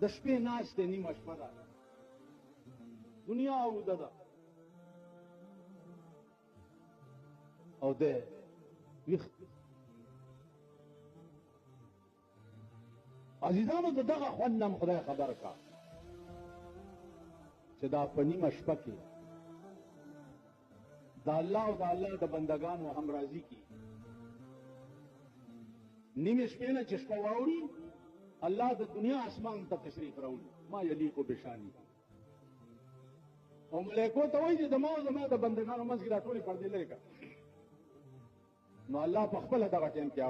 د شپې ناست دی نیمه شپه ده دنیا اوږده ده او دی ویښ عزیزانو د دغه خوند هم خدای خبر کا چې دا په نیمه شپه کې د الله او د الله د بندگانو همراضي کی نیمه شپې نه چې شپه واوړي الله د دنیا اسمان ته تشریف راوړي ما یلیق بشانی او ملائکو ته وایي چې زما او زما د بندگانو منځ کې دا ټولې پردې لرې کړه نو الله په خپله دغه ټایم کې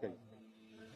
کوي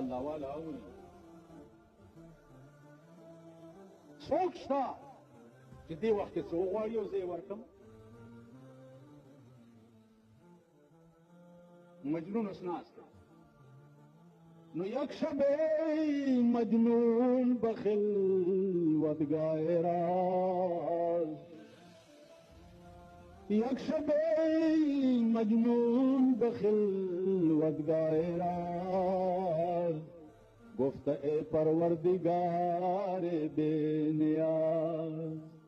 الله والا اوري څوک شته چې دې وخت کې څه وغواړي او زه یې ورکړم مجنون اوس ناست دی نو یک شب مجنون بخلوتگاه راز یک شب مجنون بخلوتگاه راز گفت اے پروردگار بے نیاز